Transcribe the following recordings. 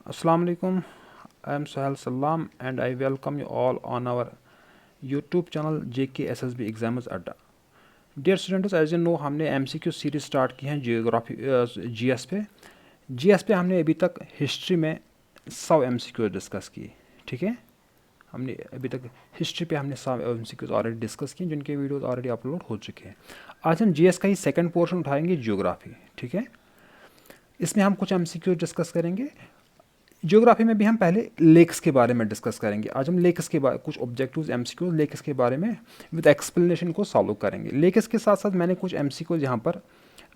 Assalamu alaikum. I am Sahel Salam and I welcome you all on our YouTube channel JKSSB Exams Adda. Dear students, as you know हमने MCQ series start की है geography GS पे। GS पे हमने अभी तक history में 100 MCQ discuss किए। ठीक है, हमने अभी तक हिस्ट्री पे हमने 100 MCQ ऑलरेडी डिस्कस किए जिनके वीडियोस ऑलरेडी अपलोड हो चुके हैं। आज हम जीएस का ही सेकंड पोर्शन उठाएंगे जियोग्राफी। ठीक है, इसमें हम कुछ MCQ डिस्कस करेंगे। ज्योग्राफी में भी हम पहले लेक्स के बारे में डिस्कस करेंगे। आज हम लेक्स के बारे कुछ ऑब्जेक्टिव्स MCQ लेक्स के बारे में विद एक्सप्लेनेशन को सॉल्व करेंगे। लेक्स के साथ साथ मैंने कुछ MCQ यहाँ पर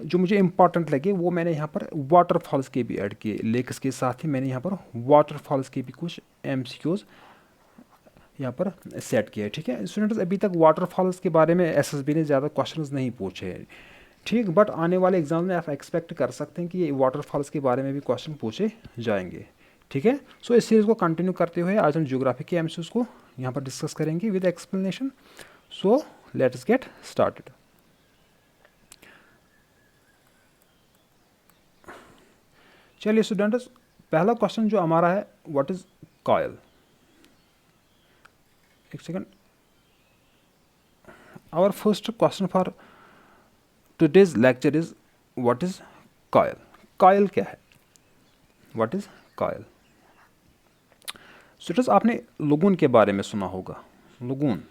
जो मुझे इंपॉर्टेंट लगे वो मैंने यहाँ पर वाटरफॉल्स के भी ऐड किए। लेक्स के साथ ही मैंने यहाँ पर वाटरफॉल्स के भी कुछ MCQs यहाँ पर सेट किए। ठीक है स्टूडेंट्स, अभी तक वाटरफॉल्स के बारे में SSB ने ज़्यादा क्वेश्चंस नहीं पूछे हैं। ठीक, बट आने वाले एग्जाम में आप एक्सपेक्ट कर सकते हैं कि ये वाटरफॉल्स के बारे में भी क्वेश्चन पूछे जाएंगे। ठीक है, सो इस सीरीज़ को कंटिन्यू करते हुए आज हम ज्योग्राफी के MCQs को यहाँ पर डिस्कस करेंगे with explanation. So let's get started. चलिए स्टूडेंट्स, पहला क्वेश्चन जो हमारा है, व्हाट इज कॉयल। एक second, our first question for today's lecture is what is kayal. Kayal क्या है, व्हाट इज कॉयल। स्टूडेंट्स, आपने लगून के बारे में सुना होगा। Lagoon,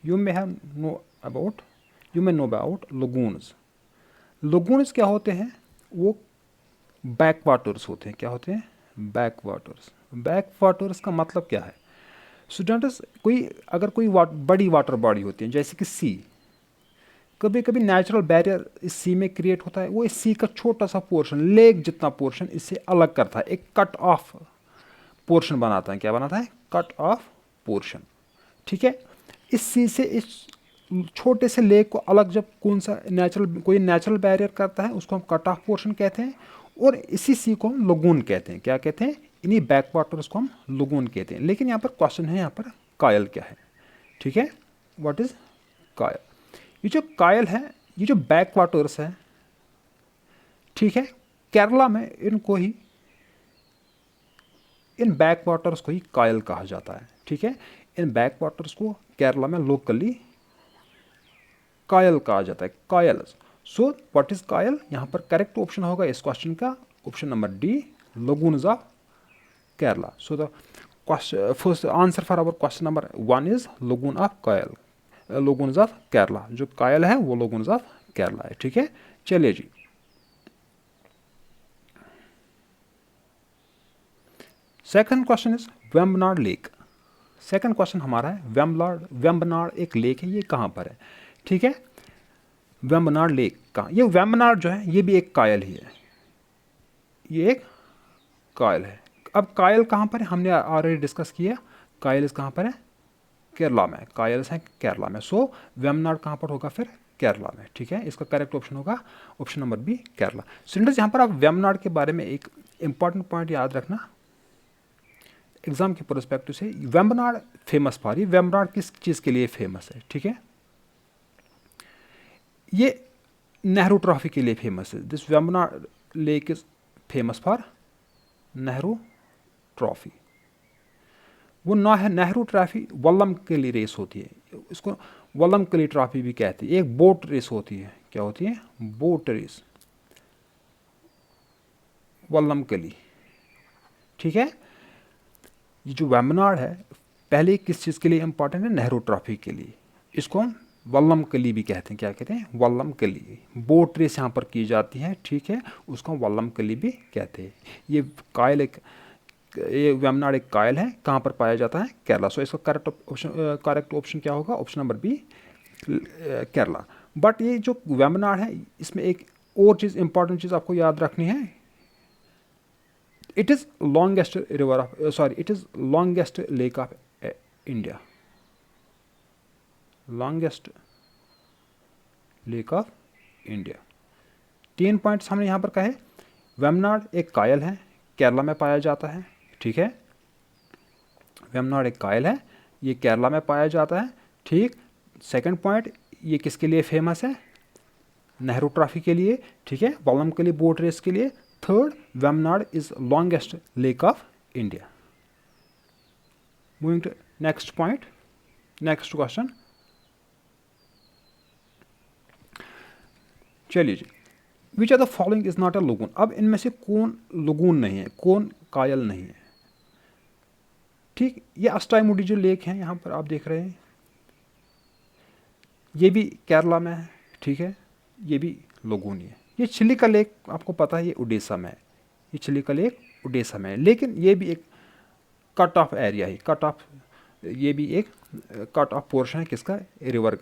you may know about lagoons. Lagoons क्या होते हैं, वो बैक वाटर्स होते हैं। क्या होते हैं, बैक वाटर्स। बैक वाटर्स का मतलब क्या है स्टूडेंट्स, अगर कोई बड़ी वाटर बॉडी होती है जैसे कि सी, कभी कभी नेचुरल बैरियर इस सी में क्रिएट होता है। वो इस सी का छोटा सा पोर्शन, लेक जितना पोर्शन इससे अलग करता है, एक कट ऑफ पोर्शन बनाता है। क्या बनाता है, कट ऑफ पोर्शन। ठीक है, इस सी से इस छोटे से लेक को अलग जब कोई नेचुरल बैरियर करता है उसको हम कट ऑफ पोर्शन कहते हैं, और इसी सी को हम लगून कहते हैं। क्या कहते हैं, इन्हीं बैक वाटर्स को हम लगून कहते हैं। लेकिन यहाँ पर क्वेश्चन है, यहाँ पर कायल क्या है। ठीक है, व्हाट इज कायल। ये जो कायल है, ये जो बैक वाटर्स है, ठीक है, केरला में इन बैक वाटर्स को ही कायल कहा जाता है। ठीक है, इन बैक वाटर्स को केरला में लोकली कायल कहा जाता है, कायल्स। सो व्हाट इज कायल, यहाँ पर करेक्ट ऑप्शन होगा इस क्वेश्चन का option number D, lagoons of Kerala. So the first answer for our question number 1 is lagoon of kayal, lagoons of Kerala. जो कायल है वो लगून्स ऑफ केरला है। ठीक है, चलिए जी, second question is Vembanad lake. Second question हमारा है वेम्बनाड एक लेक है, ये कहाँ पर है। ठीक है, वेम्बनाड लेक कहाँ, ये वेम्बनाड जो है ये भी एक कायल ही है, ये एक कायल है। अब कायल कहाँ पर है, हमने ऑलरेडी डिस्कस किया। कायल कहाँ पर है, केरला में। कायल्स हैं केरला में। सो वेम्बनाड कहाँ पर होगा, फिर केरला में। ठीक है, इसका करेक्ट ऑप्शन होगा option number B, Kerala. Students, यहाँ पर आप वेम्बनाड के बारे में एक इंपॉर्टेंट पॉइंट याद रखना एग्जाम के परस्पेक्टिव से। वेम्बनाड फेमस फॉर, ये वेम्बनाड किस चीज़ के लिए फेमस है। ठीक है, ये नेहरू ट्रॉफी के लिए फेमस है। This Vembanad lake is famous for Nehru trophy. वो ना है नेहरू ट्रॉफी, वल्लम के लिए रेस होती है, इसको वल्लम के लिए ट्रॉफी भी कहते हैं। एक बोट रेस होती है, क्या होती है, बोट रेस, वल्लम के लिए। ठीक है, ये जो वेम्बनाड है पहले किस चीज़ के लिए इंपॉर्टेंट है, नेहरू ट्रॉफी के लिए। इसको हम वल्लम कली भी कहते हैं। क्या कहते हैं, वल्लम कली। बोट रेस यहाँ पर की जाती है। ठीक है, उसको हम वल्लम कली भी कहते हैं। ये वेम्बनाड एक कायल है, कहाँ पर पाया जाता है, केरला। सो इसका करेक्ट ऑप्शन क्या होगा, option number B, Kerala. But ये जो वेम्बनाड है इसमें एक और चीज़, इंपॉर्टेंट चीज़ आपको याद रखनी है। It is longest it is longest lake of India, longest lake of India. 3 points हमने यहाँ पर कहे। वेम्बनाड एक कायल है, केरला में पाया जाता है। ठीक है, वेम्बनाड एक कायल है, ये केरला में पाया जाता है। ठीक, सेकंड पॉइंट, ये किसके लिए फेमस है, नेहरू ट्रॉफी के लिए। ठीक है, वल्लम के लिए, बोट रेस के लिए। Third, Vembanad is longest lake of India. Moving to next point, next question. चलिए जी, which are the following is not a lagoon. अब इनमें से कौन लुगून नहीं है, कौन कायल नहीं है? ठीक, ये अस्टाईमुडी जो लेक है यहाँ पर आप देख रहे हैं, ये भी केरला में है, ठीक है, ये भी लुगून ही है। ये चिलिका लेक आपको पता है, ये उड़ीसा में है, ये चिलिका लेक उड़ीसा में है, लेकिन ये भी एक कट ऑफ एरिया है, कट ऑफ, ये भी एक कट ऑफ पोर्शन है किसका, रिवर,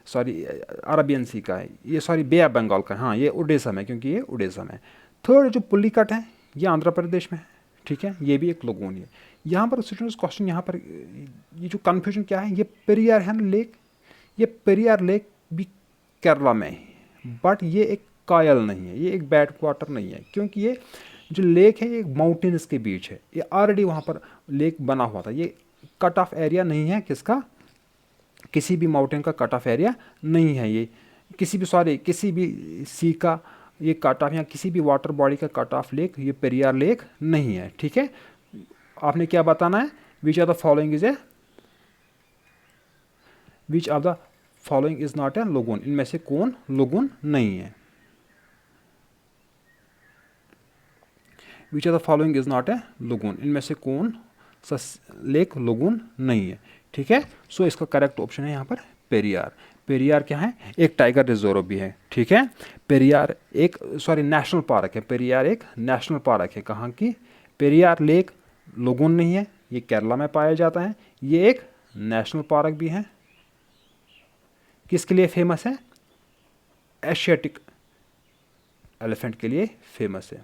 सॉरी अरबियन सी का है ये, सॉरी बे ऑफ बंगाल का, हाँ ये उड़ीसा में, क्योंकि ये उड़ीसा में है। थर्ड जो पुलिकट है ये आंध्र प्रदेश में है, ठीक है, ये भी एक लुगून है। यहाँ पर स्टूडेंट्स क्वेश्चन, यहाँ पर ये जो कन्फ्यूजन क्या है, ये पेरियार है ना लेक, ये पेरियार लेक भी केरला में है, बट ये एक कायल नहीं है, ये एक बैड वाटर नहीं है, क्योंकि ये जो लेक है ये माउंटेन्स के बीच है, ये ऑलरेडी वहाँ पर लेक बना हुआ था, ये कट ऑफ एरिया नहीं है किसका, किसी भी माउंटेन का कट ऑफ एरिया नहीं है, ये किसी भी, सॉरी किसी भी सी का ये कट ऑफ, या किसी भी वाटर बॉडी का कट ऑफ लेक ये पेरियार लेक नहीं है, ठीक है। आपने क्या बताना है, which are the following is a, which of the following is not a lagoon, इनमें से कौन लुगून नहीं है, which are the following is not a lagoon, इनमें से कौन सा लेक लुगून नहीं है, ठीक है। सो इसका करेक्ट ऑप्शन है यहाँ पर पेरियार। पेरियार क्या है, एक टाइगर रिजर्व भी है, ठीक है, पेरियार एक, सॉरी नेशनल पार्क है, पेरियार एक नेशनल पार्क है, कहाँ की, पेरियार लेक लुगून नहीं है, ये केरला में पाया जाता है, ये एक नेशनल पार्क भी है, किसके लिए फेमस है, एशियाटिक एलिफेंट के लिए फेमस है।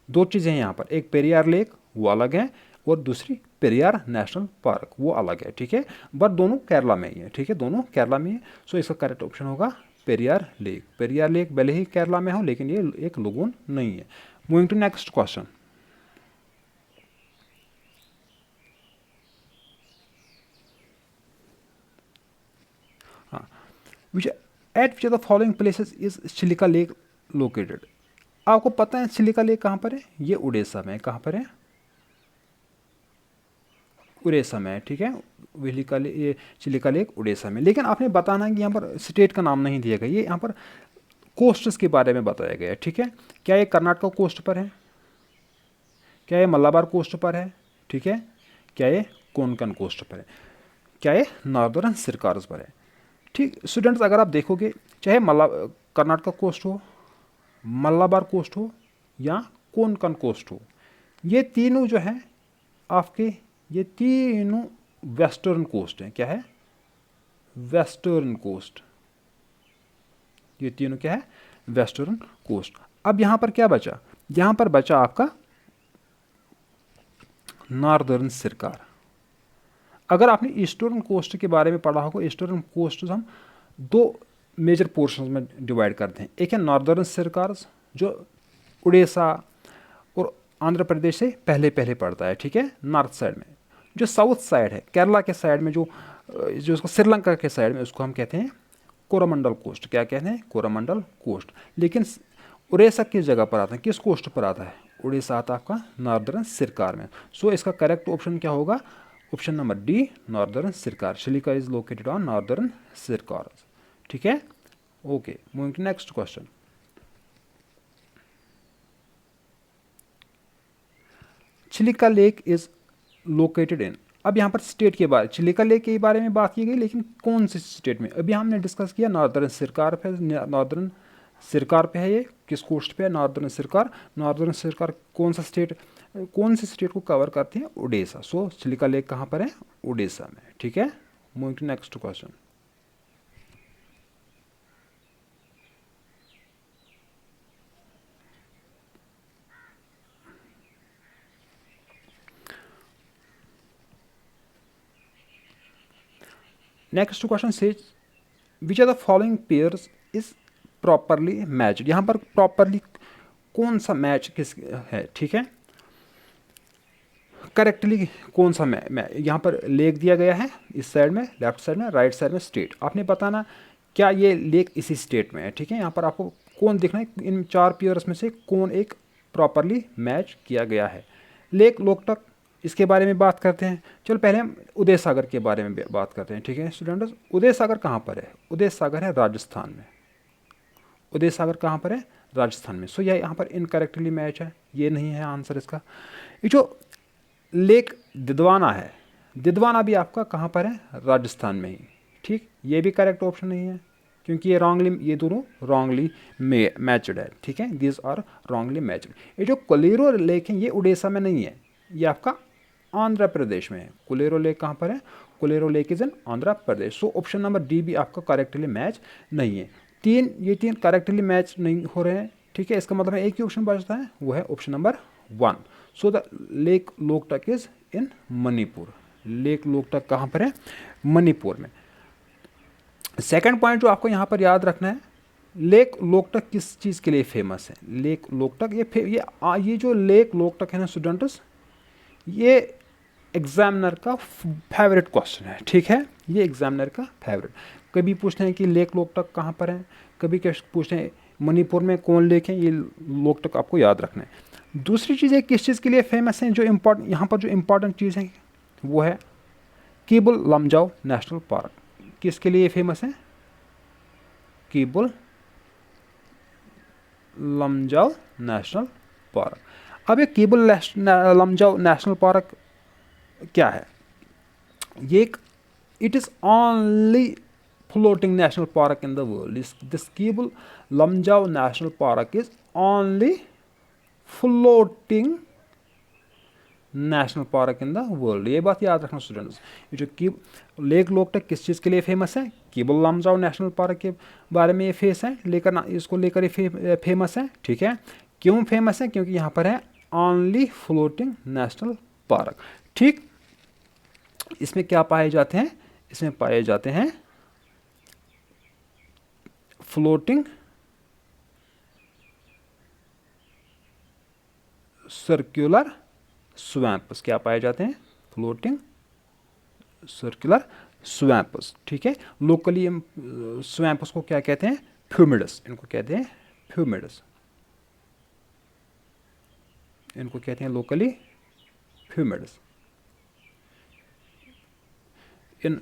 दो चीज़ें हैं यहाँ पर, एक पेरियार लेक वो अलग है, और दूसरी पेरियार नेशनल पार्क वो अलग है, ठीक है, बट दोनों केरला में ही है, ठीक है, दोनों केरला में है। सो इसका करेक्ट ऑप्शन होगा पेरियार लेक। पेरियार लेक भले ही केरला में हो, लेकिन ये एक लुगून नहीं है। Moving to next question. हाँ, which are the following places is Chilika lake located. आपको पता है चिलिका लेक कहाँ पर है, ये उड़ीसा में, कहाँ पर है, उड़ीसा में है, ठीक है, ये चिलिका लेक उड़ीसा में। लेकिन आपने बताना है कि यहाँ पर स्टेट का नाम नहीं दिया गया, ये यहाँ पर कोस्ट्स के बारे में बताया गया है, ठीक है। क्या ये कर्नाटक कोस्ट पर है, क्या ये मलाबार कोस्ट पर है, ठीक है, क्या ये कोंकण कोस्ट पर है, क्या ये नॉर्दर्न सिरकार्स पर है, ठीक। स्टूडेंट्स अगर आप देखोगे, चाहे कर्नाटक कोस्ट हो, मलाबार कोस्ट हो, या कोंकण कोस्ट हो, ये तीनों जो है आपके, ये तीनों वेस्टर्न कोस्ट हैं, क्या है, वेस्टर्न कोस्ट, ये तीनों क्या है, वेस्टर्न कोस्ट। अब यहां पर क्या बचा, यहां पर बचा आपका नॉर्दर्न सिरकार। अगर आपने ईस्टर्न कोस्ट के बारे में पढ़ा होगा, ईस्टर्न कोस्ट हम दो मेजर पोर्शंस में डिवाइड करते हैं, एक है नॉर्दर्न सिरकार्स जो उड़ीसा और आंध्र प्रदेश से पहले पहले पड़ता है, ठीक है, नॉर्थ साइड में। जो साउथ साइड है केरला के साइड में, जो उसको श्रीलंका के साइड में, उसको हम कहते हैं कोरोमंडल कोस्ट। क्या कहते हैं, कोरोमंडल कोस्ट। लेकिन उड़ीसा किस जगह पर आता है, किस कोस्ट पर आता है, उड़ीसा आता है आपका नॉर्दर्न सिरकार में। सो इसका करेक्ट ऑप्शन क्या होगा, option number D, northern Circars. Chilika is located on northern Circars, ठीक है। Okay, moving to next question. Chilika lake is located in, अब यहाँ पर स्टेट के बारे, चिलिका लेक के बारे में बात की गई, लेकिन कौन से स्टेट में, अभी हमने डिस्कस किया नॉर्दर्न सिरकार पे, नॉर्दर्न सिरकार पे है, ये किस कोस्ट पे है, नॉर्दर्न सिरकार। नॉर्दर्न सिरकार कौन सा स्टेट, कौन से स्टेट को कवर करती है, उड़ीसा। सो चिलिका लेक कहाँ पर है, उड़ीसा में, ठीक है। Moving to next question. Next question says which are the following pairs is properly matched. यहाँ पर प्रॉपरली कौन सा मैच किस है, ठीक है, करेक्टली कौन सा यहाँ पर लेक दिया गया है, इस साइड में, लेफ्ट साइड में, राइट साइड में स्टेट। आपने बताना क्या ये लेक इसी स्टेट में है, ठीक है। यहाँ पर आपको कौन दिखना है, इन चार पेयर्स में से कौन एक प्रॉपरली मैच किया गया है। लेक लोकटक, इसके बारे में बात करते हैं। चलो पहले हम उदय सागर के बारे में बात करते हैं, ठीक है स्टूडेंट्स। उदय सागर कहाँ पर है? उदय सागर है राजस्थान में। उदय सागर कहाँ पर है? राजस्थान में। सो यह यहाँ पर इनकरेक्टली मैच है, ये नहीं है आंसर इसका। ये जो लेक दिदवाना है, दिदवाना भी आपका कहाँ पर है? राजस्थान में ही, ठीक। ये भी करेक्ट ऑप्शन नहीं है क्योंकि ये दोनों रॉन्गली मैचड है, ठीक है। These are wrongly matched. ये जो कोलेरो लेक है ये उड़ीसा में नहीं है, ये आपका आंध्र प्रदेश में है। कोलेरो लेक कहाँ पर है? Kolleru lake is in Andhra Pradesh. So option number D भी आपका करेक्टली मैच नहीं है। ये तीन करेक्टली मैच नहीं हो रहे हैं, ठीक है। इसका मतलब एक ही ऑप्शन बचता है, वो है option number 1। So the lake Loktak is in Manipur. Lake Loktak कहाँ पर है? मणिपुर में। सेकंड पॉइंट जो आपको यहाँ पर याद रखना है, लेक लोकटक किस चीज़ के लिए फेमस है? लेक लोकटक ये जो लेक लोकटक है ना स्टूडेंट्स, ये एग्जामिनर का फेवरेट क्वेश्चन है, ठीक है। ये एग्जामिनर का फेवरेट, कभी पूछते हैं कि लेक लोकटक कहाँ पर है, कभी क्या पूछते हैं मणिपुर में कौन लेक है, ये लोकटक आपको याद रखना है। दूसरी चीज़ें किस चीज़ के लिए फेमस हैं, जो इम्पोर्टेंट यहाँ पर जो इम्पोर्टेंट चीज़ है वो है केबुल लमजाओ नेशनल पार्क। किसके लिए फेमस है? Keibul Lamjao national park. अब ये केबुल लमजाओ नेशनल पार्क क्या है? ये एक it is only floating national park in the world. This Keibul Lamjau National Park is only floating national park in the world. ये बात याद रखना स्टूडेंट्स। ये जो की लेक लोकटक किस चीज़ के लिए फेमस है? केबुल लमजाओ नेशनल पार्क के बारे में ये फेस है, इसको लेकर ये फेमस है, ठीक है। क्यों फेमस है? क्योंकि यहाँ पर है ओनली फ्लोटिंग नेशनल पार्क, ठीक। इसमें क्या पाए जाते हैं? इसमें पाए जाते हैं फ्लोटिंग सर्कुलर स्वैम्प्स। क्या पाए जाते हैं? फ्लोटिंग सर्कुलर स्वैम्प्स, ठीक है। लोकली हम स्वैम्प्स को क्या कहते हैं? फ्यूमिडस। इनको कहते हैं फ्यूमिडस, इनको कहते हैं लोकली फ्यूमिडस। इन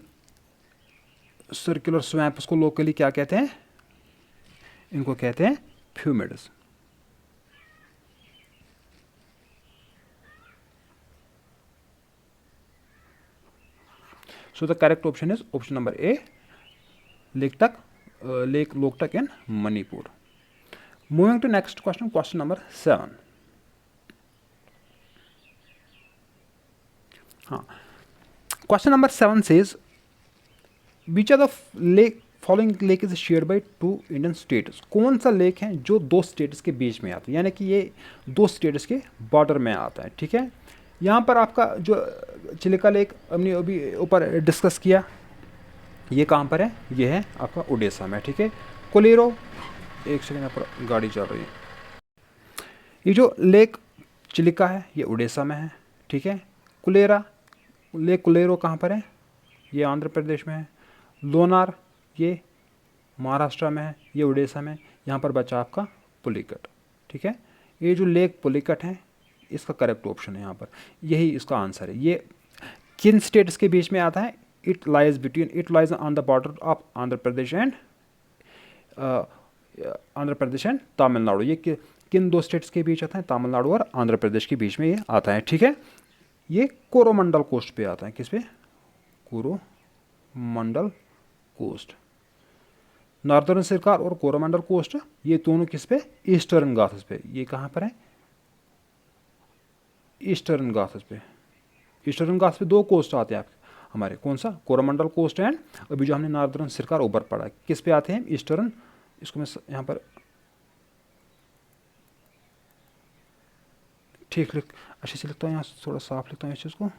सर्कुलर स्वैम्प्स को लोकली क्या कहते हैं? इनको कहते हैं फ्यूमिडस। So the correct option is option number A, Lake Loktak in Manipur. Moving to next question, question number 7. Question number 7 says, which of the following lake is shared by two Indian states? कौन सा lake है जो दो states के बीच में आता है, यानी कि ये दो स्टेट्स के बॉर्डर में आता है, ठीक है। यहाँ पर आपका जो चिलिका लेक हमने अभी ऊपर डिस्कस किया, ये कहाँ पर है? ये है आपका उड़ीसा में, ठीक है। कोलेरो, एक सेकंड यहाँ पर गाड़ी चल रही है। ये जो लेक चिलिका है ये उड़ीसा में है, ठीक है। लेक कोलेरो कहाँ पर है? ये आंध्र प्रदेश में है। लोनार ये महाराष्ट्र में है, ये उड़ीसा में। यहाँ पर बचा आपका पुलिकट, ठीक है। ये जो लेक पुलिकट है इसका करेक्ट ऑप्शन है यहाँ पर, यही इसका आंसर है। ये किन स्टेट्स के बीच में आता है? It lies on the border of Andhra Pradesh and Tamil Nadu. ये किन दो स्टेट्स के बीच आता है? तमिलनाडु और आंध्र प्रदेश के बीच में ये आता है, ठीक है। ये कोरोमंडल कोस्ट पे आता है। किस पे? कोरोमंडल कोस्ट। नॉर्दर्न सरकार और कोरोमंडल कोस्ट ये दोनों किस पे? ईस्टर्न घाट्स पे। ये कहाँ पर है? ईस्टर्न घाट्स पे। ईस्टर्न घाट्स पे दो कोस्ट आते हैं हमारे, कौन सा? कोरोमंडल कोस्ट एंड अभी जो हमने नॉर्दर्न सरकार ऊपर पड़ा है, किस पे आते हैं? ईस्टर्न। इसको मैं यहाँ पर ठीक अच्छे से लिखता हूँ, यहाँ थोड़ा साफ लिखता हूँ इस चीज़ को।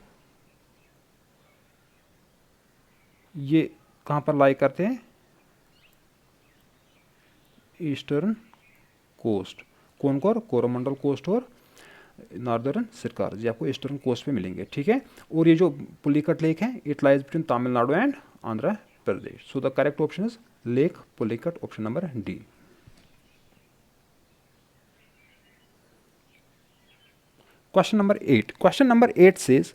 ये कहाँ पर लाई करते हैं? Eastern coast. कौन कौन? कोरोमंडल कोस्ट और नॉर्दर्न सरकार, जी आपको ईस्टर्न कोस्ट पे मिलेंगे, ठीक है। और ये जो पुलिकट लेक है it lies between Tamil Nadu and Andhra Pradesh. So the correct option is lake Pulicat, option number D. Question number 8 says,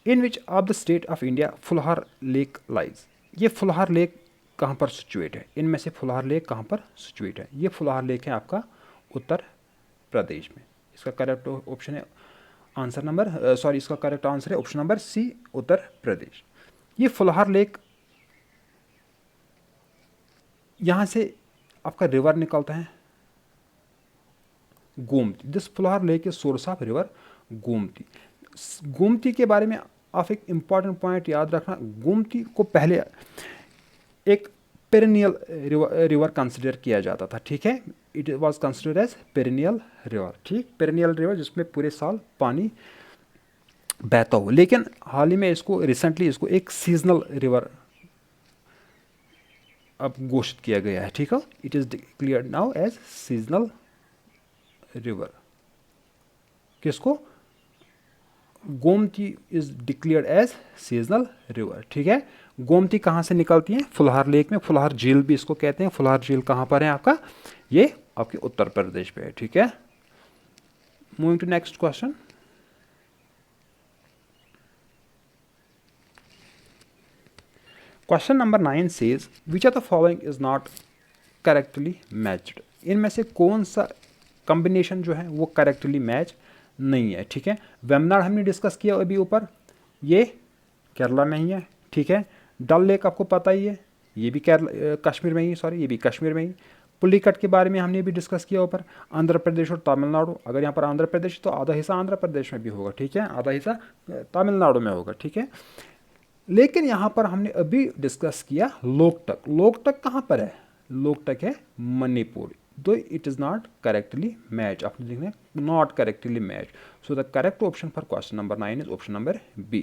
in which of the state of India Phulhar lake lies? ये फुलहार लेक कहाँ पर सिचुएट है? इनमें से फुलहार लेक कहाँ पर सिचुएट है? ये फुलहार लेक है आपका उत्तर प्रदेश में। इसका करेक्ट ऑप्शन है इसका करेक्ट आंसर है option number C, Uttar Pradesh. ये फुलहार लेक, यहाँ से आपका रिवर निकलता है Gomti. This Phulhar lake is source of river Gomti. Gomti के बारे में आप एक इम्पॉर्टेंट पॉइंट याद रखना, गोमती को पहले एक पेरिनियल रिवर कंसिडर किया जाता था, ठीक है। It was considered as perennial river, ठीक, पेरिनियल रिवर जिसमें पूरे साल पानी बहता हो। लेकिन हाल ही में रिसेंटली इसको एक सीजनल रिवर अब घोषित किया गया है, ठीक है। It is declared now as seasonal river. किसको? Gomti is declared as seasonal river, ठीक है। गोमती कहाँ से निकलती है? फुलहार लेक में। फुलहार झील भी इसको कहते हैं। फुलहार झील कहाँ पर है आपका? ये आपके उत्तर प्रदेश पे है, ठीक है। Moving to next question. Question number 9 says, which of the following is not correctly matched? इनमें से कौन सा कॉम्बिनेशन जो है वो करेक्टली मैच नहीं है, ठीक है। वेमनाड हमने डिस्कस किया अभी ऊपर, ये केरला में ही है, ठीक है। डल लेक आपको पता ही है, ये भी कश्मीर में ही, ये भी कश्मीर में ही। पुलिकट के बारे में हमने भी डिस्कस किया ऊपर, आंध्र प्रदेश और तमिलनाडु। अगर यहाँ पर आंध्र प्रदेश तो आधा हिस्सा आंध्र प्रदेश में भी होगा, ठीक है, आधा हिस्सा तमिलनाडु में होगा, ठीक है। लेकिन यहाँ पर हमने अभी डिस्कस किया लोकटक। लोकटक कहाँ पर है? लोकटक है मणिपुर। दो it is not correctly match, आपने लिखना है not correctly match. So the correct option for question number 9 is option number B.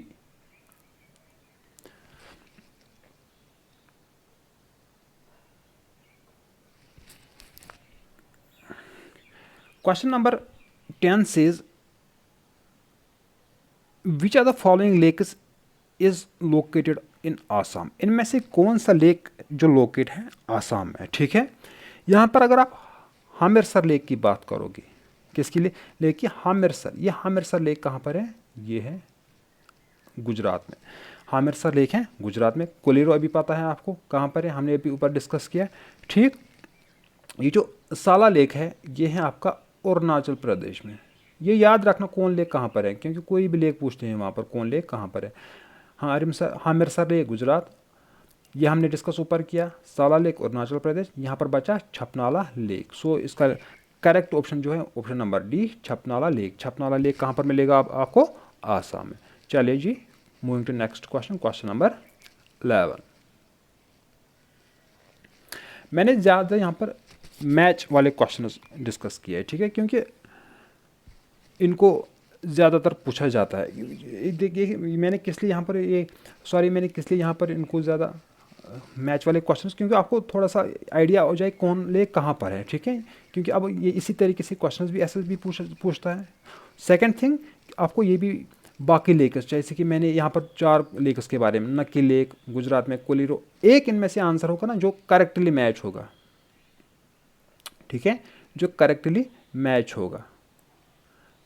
Question number 10 says, which are the following lakes is located in Assam? इनमें से कौन सा lake जो locate है आसाम में, ठीक है। यहाँ पर अगर आप हामिरसर लेक की बात करोगे, किसकी लेक की? हामिरसर। ये हामिरसर लेक कहाँ पर है? ये है गुजरात में। हामिरसर लेक है गुजरात में। कोलेरो अभी पता है आपको कहाँ पर है, हमने अभी ऊपर डिस्कस किया, ठीक। ये जो साला लेक है ये है आपका अरुणाचल प्रदेश में। ये याद रखना कौन लेक कहाँ पर है, क्योंकि कोई भी लेक पूछते हैं वहाँ पर कौन लेक कहाँ पर है। हाँ, हामिरसर लेक गुजरात, ये हमने डिस्कस ऊपर किया। साला लेक अरुणाचल प्रदेश। यहाँ पर बचा छपनाला लेक। सो इसका करेक्ट ऑप्शन जो है option number D, Chapanala lake. Chapanala lake कहाँ पर मिलेगा आपको? आसाम में। चलिए जी, moving to next question, question number 11। मैंने ज़्यादा यहाँ पर मैच वाले क्वेश्चन डिस्कस किए हैं, ठीक है, क्योंकि इनको ज़्यादातर पूछा जाता है। देखिए मैंने किस लिए यहाँ पर इनको ज़्यादा मैच वाले क्वेश्चंस, क्योंकि आपको थोड़ा सा आइडिया हो जाए कौन लेक कहाँ पर है, ठीक है। क्योंकि अब ये इसी तरीके से क्वेश्चंस भी एसएसबी पूछता है। सेकंड थिंग, आपको ये भी बाकी लेक्स, जैसे कि मैंने यहाँ पर 4 लेक्स के बारे में, नक्की लेक गुजरात में, कोलिरो, एक इनमें से आंसर होगा ना जो करेक्टली मैच होगा, ठीक है, जो करेक्टली मैच होगा।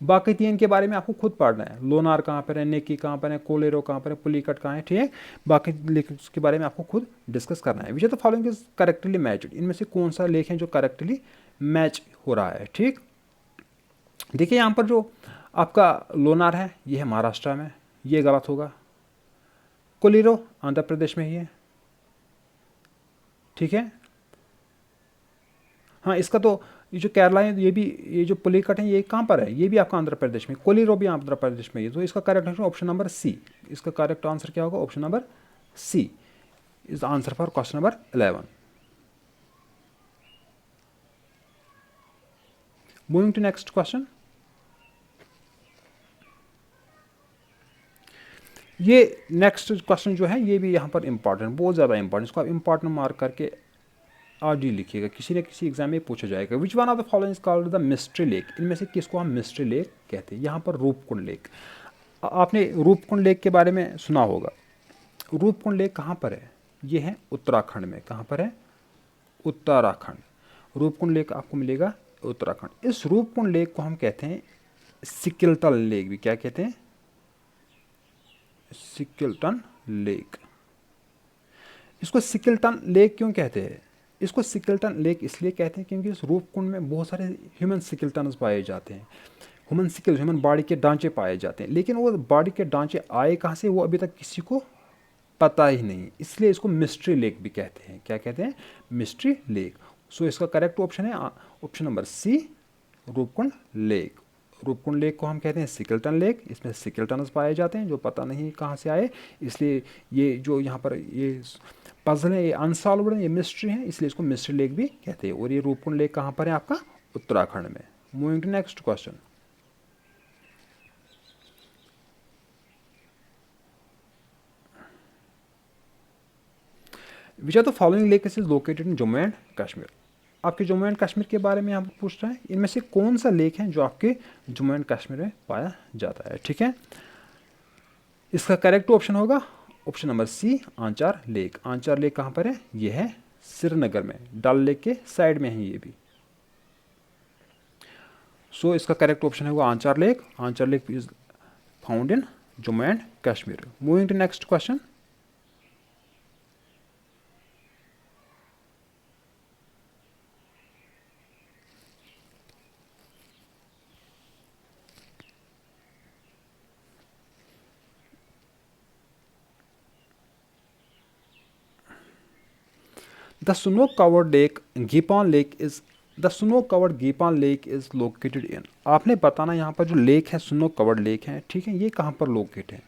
बाकी 3 के बारे में आपको खुद पढ़ना है। लोनार कहाँ पर है, नेकी कहाँ पर है, कोलेरो कहाँ पर है, पुलिकट कहाँ है, ठीक है। बाकी लेक्स के बारे में आपको खुद डिस्कस करना है। Which are the following is correctly matched? इनमें से कौन सा लेक है जो करेक्टली मैच हो रहा है, ठीक। देखिए यहाँ पर जो आपका लोनार है ये है महाराष्ट्र में, ये गलत होगा। कोलिरो आंध्र प्रदेश में ही है, ठीक है। हाँ, इसका तो ये जो केरला है, ये जो पुलिकट है ये कहाँ पर है? ये भी आपका आंध्र प्रदेश में। कोलिरो भी आंध्र प्रदेश में ही। तो इसका correct answer option number C. इसका करेक्ट आंसर क्या होगा? Option number C is answer for question number 11। Moving to next question. ये नेक्स्ट क्वेश्चन जो है ये भी यहाँ पर इंपॉर्टेंट, बहुत ज़्यादा इंपॉर्टेंट। इसको आप इंपॉर्टेंट मार्क करके आज ही लिखिएगा, किसी न किसी एग्जाम में पूछा जाएगा। Which one of the following is called the mystery lake? इनमें से किसको हम मिस्ट्री लेक कहते हैं? यहाँ पर रूपकुंड लेक। आपने रूपकुंड लेक के बारे में सुना होगा। रूपकुंड लेक कहाँ पर है? ये है उत्तराखंड में। कहाँ पर है? उत्तराखंड। रूपकुंड लेक आपको मिलेगा उत्तराखंड। इस रूपकुंड लेक को हम कहते हैं सिकिलटन लेक भी क्या कहते हैं, सिकिलटन लेक। इसको सिकिलटन लेक क्यों कहते हैं, इसको सिकिलटन लेक इसलिए कहते हैं क्योंकि इस रूपकुंड में बहुत सारे ह्यूमन सिकिलटन्स पाए जाते हैं, ह्यूमन बॉडी के ढांचे पाए जाते हैं, लेकिन वो बॉडी के ढांचे आए कहाँ से वो अभी तक किसी को पता ही नहीं, इसलिए इसको मिस्ट्री लेक भी कहते हैं। क्या कहते हैं, मिस्ट्री लेक। सो इसका करेक्ट ऑप्शन है option number C, Roopkund lake. Roopkund lake को हम कहते हैं सिकिलटन लेक, इसमें सिकिलटन्स पाए जाते हैं जो पता नहीं कहाँ से आए, इसलिए ये जो यहाँ पर ये पजल है, ये अनसॉल्वड है, ये मिस्ट्री है, इसलिए इसको मिस्ट्री लेक भी कहते हैं। और ये रूपकुंड लेक कहाँ पर है आपका, उत्तराखंड में। Moving to next question. Which are the following lake is located in Jammu and Kashmir. आपके जम्मू एंड कश्मीर के बारे में यहाँ पर पूछ रहा है, इनमें से कौन सा लेक है जो आपके जम्मू एंड कश्मीर में पाया जाता है। ठीक है, इसका करेक्ट ऑप्शन होगा option number C, Anchar lake. Anchar lake कहाँ पर है, ये है श्रीनगर में, डल लेक के साइड में है ये भी। सो इसका करेक्ट ऑप्शन होगा Anchar lake. Anchar lake is found in Jammu and Kashmir. Moving to next question. The snow-covered lake Gipon Lake is the snow-covered Gipon Lake is located in। आपने बताना यहाँ पर जो लेक है, स्नो कवर्ड लेक है, ठीक है, ये कहाँ पर लोकेट है।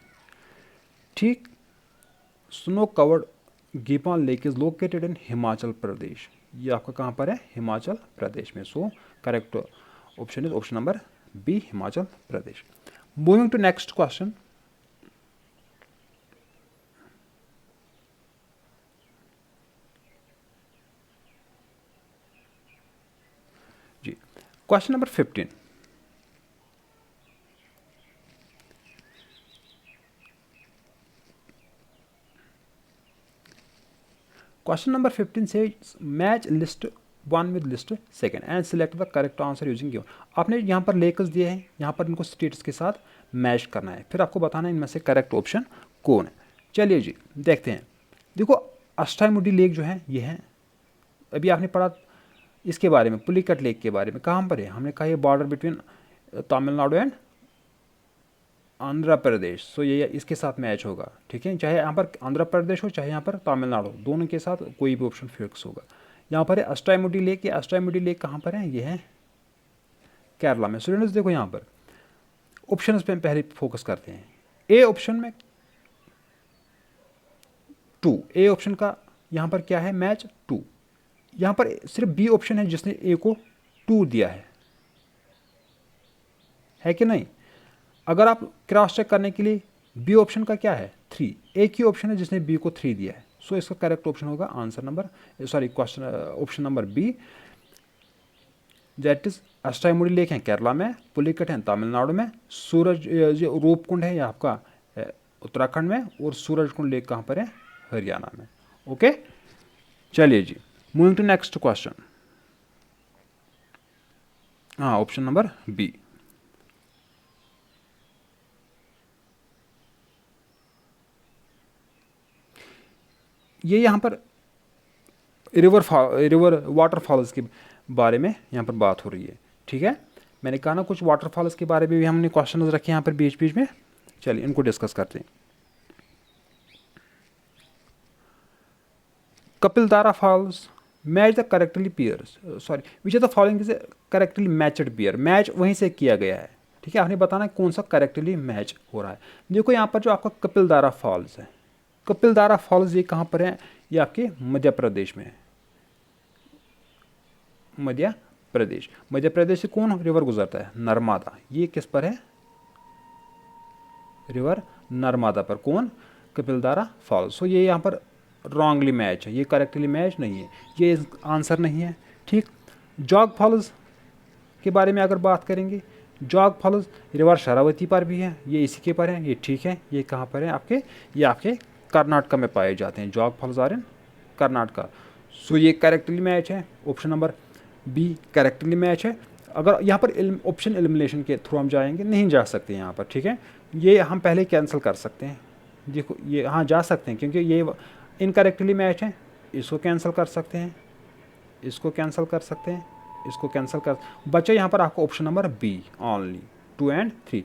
ठीक, snow covered Gepan lake is located in Himachal Pradesh. ये आपका कहाँ पर है, हिमाचल प्रदेश में। So correct option is option number B, Himachal Pradesh. Moving to next question. जी, question number 15। Question number 15 says match list 1 with list 2 and select the correct answer using given। आपने यहाँ पर लेकर्स दिए हैं, यहाँ पर इनको स्टेट्स के साथ मैच करना है, फिर आपको बताना है इनमें से करेक्ट ऑप्शन कौन है। चलिए जी देखते हैं। देखो अष्टामुडी लेक जो है ये है, अभी आपने पढ़ा इसके बारे में, पुलिकट लेक के बारे में, कहाँ पर है, हमने कहा ये border between Tamil Nadu and Andhra Pradesh. So ये इसके साथ मैच होगा। ठीक है, चाहे यहाँ पर आंध्र प्रदेश हो चाहे यहाँ पर तमिलनाडु, दोनों के साथ कोई भी ऑप्शन फिक्स होगा। यहाँ पर है अष्टामुडी लेक। ये अष्टामुडी लेक कहाँ पर है, ये है केरला में। स्टूडेंट्स देखो यहाँ पर ऑप्शन पे पहले फोकस करते हैं। ए ऑप्शन में 2, ए ऑप्शन का यहाँ पर क्या है, मैच 2। यहाँ पर सिर्फ बी ऑप्शन है जिसने ए को 2 दिया है कि नहीं। अगर आप क्रॉस चेक करने के लिए बी ऑप्शन का क्या है 3, एक ही ऑप्शन है जिसने बी को 3 दिया है। सो इसका करेक्ट ऑप्शन होगा answer number question option number B, that is Ashtamudi lake है केरला में, पुलिकट है तमिलनाडु में, सूरज रूपकुंड है आपका उत्तराखंड में, और सूरजकुंड लेक कहाँ पर है, हरियाणा में। ओके, चलिए जी मूविंग टू नेक्स्ट क्वेश्चन। हाँ, ऑप्शन नंबर बी। ये यहाँ पर रिवर वाटरफॉल्स के बारे में यहाँ पर बात हो रही है। ठीक है, मैंने कहा ना कुछ वाटरफॉल्स के बारे में भी हमने क्वेश्चन रखे यहाँ पर बीच बीच में। चलिए इनको डिस्कस करते हैं। Kapildhara falls match the correctly pairs, which are the following is correctly matched pair. Match वहीं से किया गया है। ठीक है, आपने बताना कौन सा करेक्टली मैच हो रहा है। देखो यहाँ पर जो आपका कपिलधारा फॉल्स है, कपिलधारा फॉल्स ये कहाँ पर है, ये आपके मध्य प्रदेश में है। मध्य प्रदेश से कौन रिवर गुजरता है, नर्मदा। ये किस पर है, रिवर नर्मदा पर कौन, कपिलधारा फॉल्स। सो ये यहाँ पर रॉन्गली मैच है, ये करेक्टली मैच नहीं है, ये आंसर नहीं है। ठीक, जॉग फॉल्स के बारे में अगर बात करेंगे, जॉग फॉल्स रिवर शरावती पर भी है, ये इसी के पर है, ये ठीक है। ये कहाँ पर है आपके, ये आपके कर्नाटका में पाए जाते हैं। Jog falls are in Karnataka. So ये करेक्टली मैच है, option number B correctly match है। अगर यहाँ पर ऑप्शन एलिमिनेशन के थ्रू हम जाएंगे, नहीं जा सकते यहाँ पर, ठीक है। ये हम पहले कैंसिल कर सकते हैं, देखो ये हाँ जा सकते हैं क्योंकि ये इनकरेक्टली मैच है। इसको कैंसिल कर सकते हैं, इसको कैंसिल कर सकते हैं, इसको कैंसिल कर, बचे यहाँ पर आपको option number B only 2 and 3।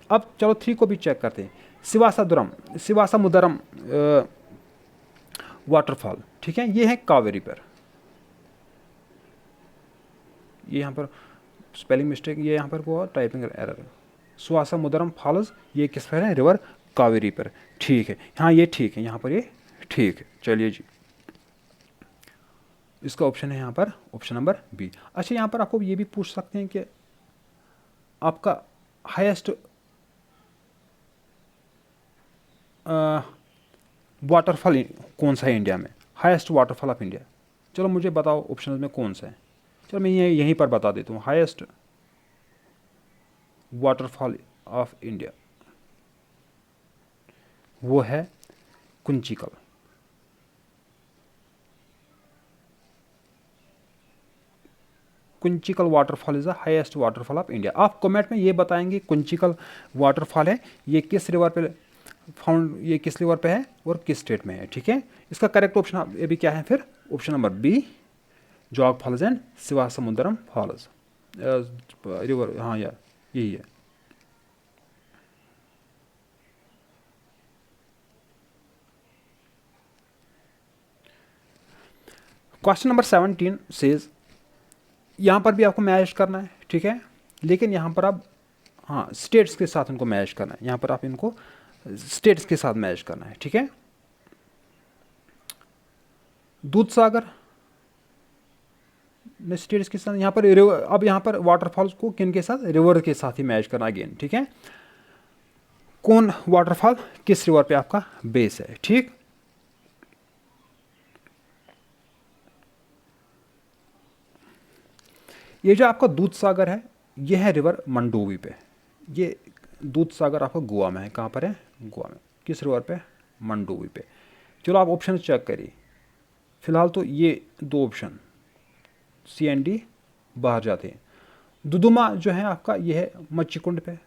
अब चलो 3 को भी चेक करते हैं। सिवासा मुदरम वाटरफॉल, ठीक है, ये है कावेरी पर। ये यहाँ पर स्पेलिंग मिस्टेक, ये यहाँ पर वो टाइपिंग एरर। सुवासा मुदरम फॉल्स, ये किस पर है, रिवर कावेरी पर, ठीक है। हाँ ये ठीक है, यहाँ पर ये ठीक है। चलिए जी, इसका ऑप्शन है यहाँ पर ऑप्शन नंबर बी। अच्छा यहाँ पर आपको ये भी पूछ सकते हैं कि आपका हाईएस्ट वाटरफॉल कौन सा है इंडिया में, हाईएस्ट वाटरफॉल ऑफ इंडिया। चलो मुझे बताओ ऑप्शन में कौन सा है। चलो मैं यहीं पर बता देता हूँ, हाईएस्ट वाटरफॉल ऑफ इंडिया वो है Kunchikal. Kunchikal waterfall is the highest waterfall of India. आप कमेंट में ये बताएंगे कुंचिकल वाटरफॉल है ये किस रिवर पे फाउंड, ये किस रिवर पे है और किस स्टेट में है, ठीक है। इसका करेक्ट ऑप्शन ये भी क्या है फिर, option number B Jog falls and Shivasamudram falls river, हाँ यार यही है। क्वेश्चन नंबर 17 सेज, यहाँ पर भी आपको मैच करना है, ठीक है, लेकिन यहाँ पर आप हाँ स्टेट्स के साथ इनको मैच करना है। यहाँ पर आप इनको स्टेट्स के साथ मैच करना है, ठीक है। दूध सागर ने स्टेट्स के साथ, यहाँ पर रिवर, अब यहाँ पर वाटरफॉल्स को किन के साथ, रिवर के साथ ही मैच करना अगेन, ठीक है। कौन वाटरफॉल किस रिवर पे आपका बेस है, ठीक। ये जो आपका दूध सागर है ये है रिवर मंडोवी पे। ये दूध सागर आपका गोवा में है, कहाँ पर है, गोवा में, किस रिवर पे, मंडोवी पे। चलो आप ऑप्शन चेक करिए, फिलहाल तो ये 2 ऑप्शन सी एंड डी बाहर जाते हैं। दुदुमा जो है आपका ये है मच्छीकुंड पे,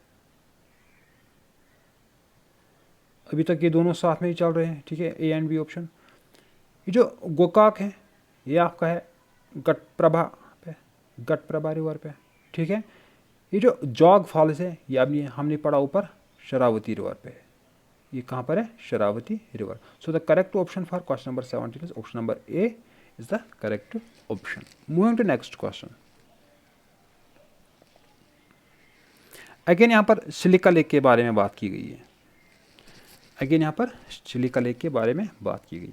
अभी तक ये दोनों साथ में ही चल रहे हैं, ठीक है, ए एंड बी ऑप्शन। ये जो गोकाक है ये आपका है गटप्रभा पे, गटप्रभा रिवर पे, ठीक है। ये जो जॉग फॉल्स है ये अभी हमने पढ़ा ऊपर शरावती रिवर पे, ये कहाँ पर है, Sharavati river. So the correct option for question number 17 is option number A is the correct option. Moving to next question. Again यहाँ पर सिलिका लेक के बारे में बात की गई है, अगेन यहाँ पर चिलिका लेक के बारे में बात की गई।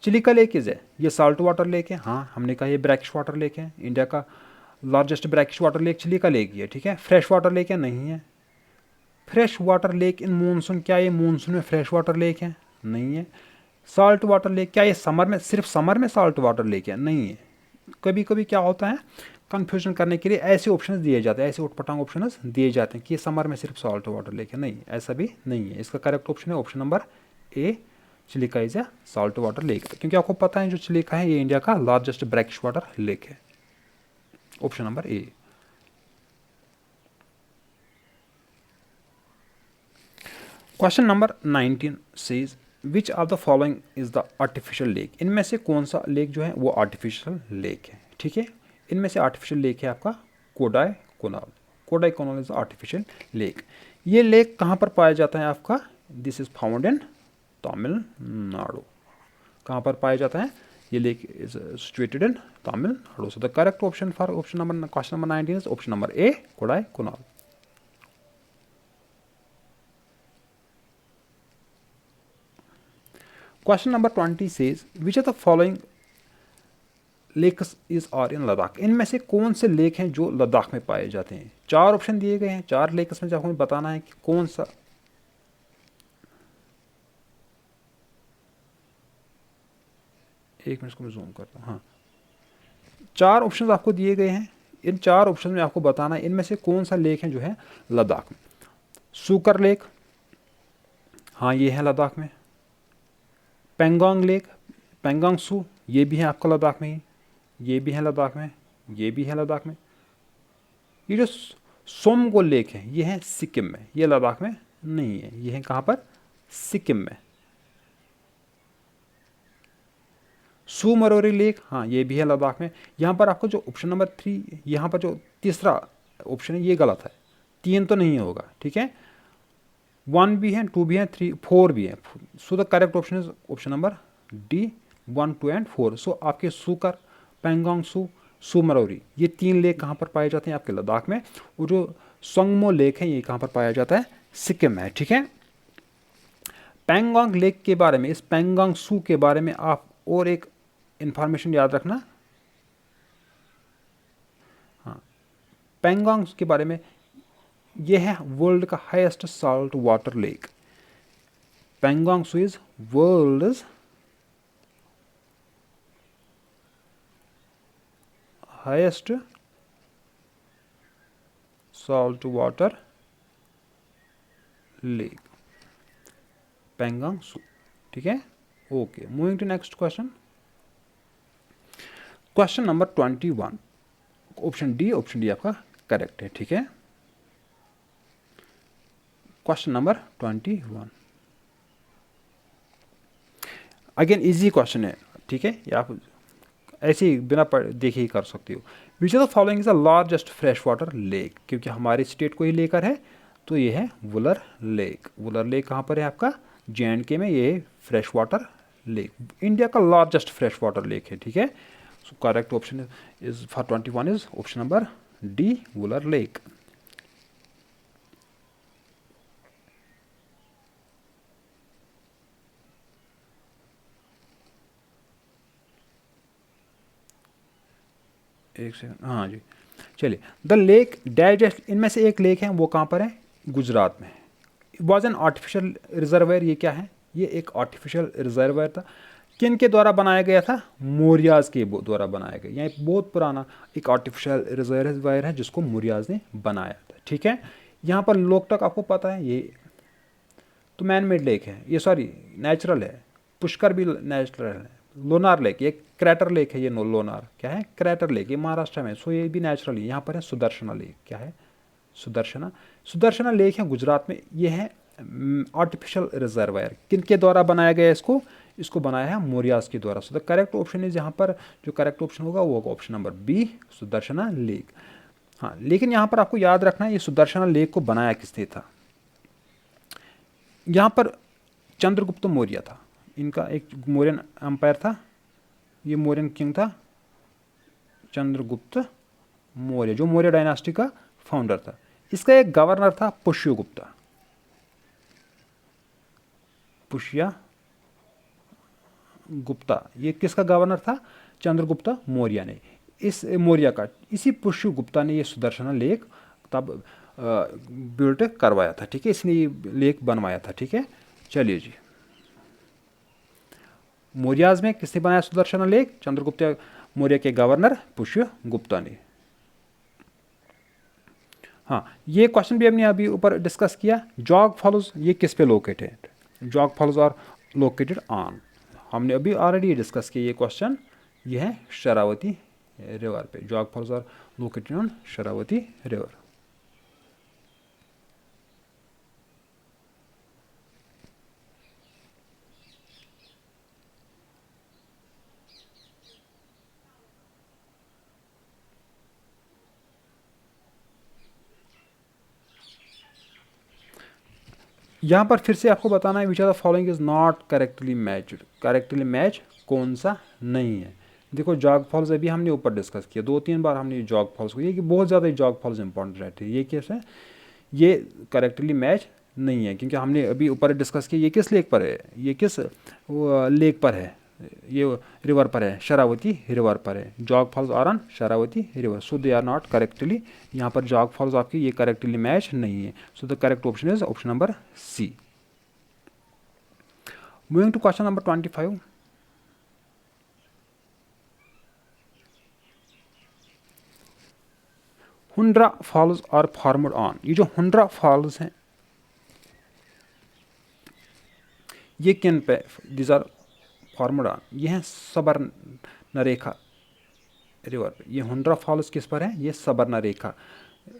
चिलिका लेक इज है, ये साल्ट वाटर लेक है, हाँ हमने कहा ये ब्रैकिश वाटर लेक है, इंडिया का largest brackish water lake Chilika lake ही है, ठीक है। फ्रेश वाटर लेक है, नहीं है। Fresh water lake in monsoon, क्या ये मानसून में फ्रेश वाटर लेक है, नहीं है। साल्ट वाटर लेक, क्या ये समर में, सिर्फ समर में साल्ट वाटर लेक है, नहीं है। कभी कभी क्या होता है, कन्फ्यूजन करने के लिए ऐसे ऑप्शन दिए जाते हैं, ऐसे उटपटांग ऑप्शन दिए जाते हैं कि समर में सिर्फ सॉल्ट वाटर लेक है, नहीं ऐसा भी नहीं है। इसका करेक्ट ऑप्शन है option number A, Chilika is a salt water lake, क्योंकि आपको पता है जो चिलिका है ये इंडिया का लार्जेस्ट ब्रैकिश वाटर लेक है, option number A. Question number 19 says which of the following is the artificial lake, इनमें से कौन सा लेक जो है वो आर्टिफिशियल लेक है, ठीक है। इनमें से आर्टिफिशियल लेक है आपका Kodaikanal, Kodaikanal is artificial lake. ये लेक कहाँ पर पाया जाता है आपका, this is found in Tamil Nadu. कहाँ पर पाया जाता है, ये lake is situated in Tamil Nadu. So the correct option for option number question number 19 is option number A, Kodaikanal. Question number 20 says which of the following lakes is are in Ladakh, इनमें से कौन से लेक हैं जो लद्दाख में पाए जाते हैं। 4 ऑप्शन दिए गए हैं, 4 लेक्स में आपको बताना है कि कौन सा, एक मिनट को मैं जूम करता हूँ, हाँ 4 ऑप्शन आपको दिए गए हैं, इन 4 ऑप्शन में आपको बताना है इनमें से कौन सा लेक है जो है लद्दाख में। सुकर लेक, हाँ ये है लद्दाख में। पेंगोंग लेक, पेंगोंग सू, ये भी है आपका लद्दाख में ही, ये भी है लद्दाख में, ये भी है लद्दाख में। ये जो सोमगो लेक है ये है सिक्किम में, ये लद्दाख में नहीं है, ये है कहाँ पर, सिक्किम में। सुमरोरी लेक, हाँ ये भी है लद्दाख में। यहाँ पर आपको जो ऑप्शन नंबर 3, यहाँ पर जो तीसरा ऑप्शन है ये गलत है, 3 तो नहीं होगा, ठीक है। 1 भी है, 2 भी है, 3 4 भी है। So the correct option is option number D, 1 2 and 4। सो आपके सुकर, पेंगोंग सू, सुमरोरी, ये 3 लेक कहाँ पर पाए जाते हैं, आपके लद्दाख में। और जो सोंगमो लेक है ये कहाँ पर पाया जाता है, सिक्किम में, ठीक है। पेंगोंग लेक के बारे में, इस पेंगोंग सू के बारे में आप और एक इंफॉर्मेशन याद रखना। हाँ, पेंगोंग के बारे में, ये है वर्ल्ड का highest salt water lake. Pangong Tso is world highest salt water lake, Pangong Tso, ठीक है। Okay, moving to next question. Question number 21, option D आपका करेक्ट है, ठीक है। Question number 21 again easy question है, ठीक है। ये आप ऐसे ही बिना देखे ही कर सकते हो। विच of the following is the largest fresh water lake, क्योंकि हमारे स्टेट को ही लेकर है तो ये है वुलर लेक। वुलर लेक कहाँ पर है आपका, JNK में, ये फ्रेश वाटर लेक, इंडिया का लार्जेस्ट फ्रेश वाटर लेक है, ठीक है। सो correct option is for 21 is option number D, Wular lake. एक सेकंड, हाँ जी, चलिए। द लेक डाइजेस्ट, इनमें से एक लेक है वो कहाँ पर है, गुजरात में। वॉज एन आर्टिफिशियल रिजर्वायर, ये क्या है, ये एक आर्टिफिशियल रिजर्वायर था। किन के द्वारा बनाया गया था, मौर्याज के द्वारा बनाया गया। यहाँ एक बहुत पुराना एक आर्टिफिशियल रिजर्वायर है जिसको मौर्याज ने बनाया था, ठीक है। यहाँ पर लोकटक आपको पता है, ये तो मैन मेड लेक है, ये सॉरी नेचुरल है। पुष्कर भी नेचुरल है। लोनार लेक, ये क्रैटर लेक है, ये लोनार क्या है, क्रैटर लेक, ये महाराष्ट्र में। सो ये भी नेचुरल है। यहाँ पर है सुदर्शना लेक, क्या है, सुदर्शना लेक है गुजरात में। ये है आर्टिफिशियल रिजर्वायर, किनके द्वारा बनाया गया इसको बनाया है मौर्यास के द्वारा। So the correct option is, यहाँ पर जो करेक्ट ऑप्शन होगा वो होगा option number B, Sudarshana lake. हाँ, लेकिन यहाँ पर आपको याद रखना है ये सुदर्शना लेक को बनाया किसने था। यहाँ पर चंद्रगुप्त मौर्य था, इनका एक मौर्यन एम्पायर था, ये मौर्यन किंग था चंद्रगुप्त मौर्य, जो मौर्य डायनास्टी का फाउंडर था। इसका एक गवर्नर था पुष्यगुप्ता, पुष्य गुप्ता। ये किसका गवर्नर था, चंद्रगुप्त मौर्य ने। इस मौर्य का, इसी पुष्यगुप्ता ने ये सुदर्शना लेक तब बिल्ड करवाया था, ठीक है। इसने ये लेक बनवाया था, ठीक है। चलिए जी, मौर्याज में किसने बनाया सुदर्शना लेक, चंद्रगुप्त मौर्य के गवर्नर पुष्यगुप्ता ने। हाँ, ये क्वेश्चन भी हमने अभी ऊपर डिस्कस किया। जॉग फॉल्स ये किस पे located, Jog falls are located on, हमने अभी ऑलरेडी डिस्कस किया ये क्वेश्चन। ये है शरावती रिवर पे, Jog falls are located on Sharavati river. यहाँ पर फिर से आपको बताना है which are the following is not correctly matched, correctly match कौन सा नहीं है। देखो जॉग फॉल्स अभी हमने ऊपर डिस्कस किया 2-3 बार हमने जॉग फॉल्स को, ये कि बहुत ज़्यादा जॉग फॉल्स इंपॉर्टेंट रहते हैं। ये कैसे है, ये करेक्टली मैच नहीं है, क्योंकि हमने अभी ऊपर डिस्कस किया ये किस लेक पर है, ये किस लेक पर है, ये रिवर पर है, शरावती रिवर पर है। Jog falls are on Sharavati river, so they are not correctly, यहाँ पर जॉग फॉल्स आपकी ये करेक्टली मैच नहीं है। So the correct option is option number C. Moving to question number 25। Hundru falls are formed on, ये जो हुंड्रा फॉल्स हैं ये किन पे, दिस आर फॉर्मड ऑन, ये हैं सबरनरेखा रिवर पे। ये हुंड्रा फॉल्स किस पर है, ये सबरनरेखा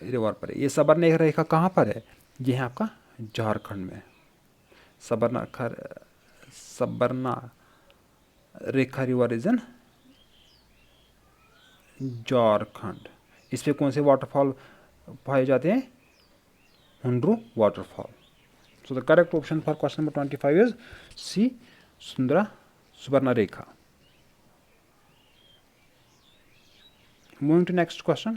रिवर पर है। ये सबरना रेखा कहाँ पर है? ये है आपका झारखंड में। Subarna Rekha river is in Jharkhand. इस पे कौन से वाटरफॉल पाए जाते हैं? Hundru waterfall. So the correct option for question number 25 is C, Subarna Rekha. Moving to next question.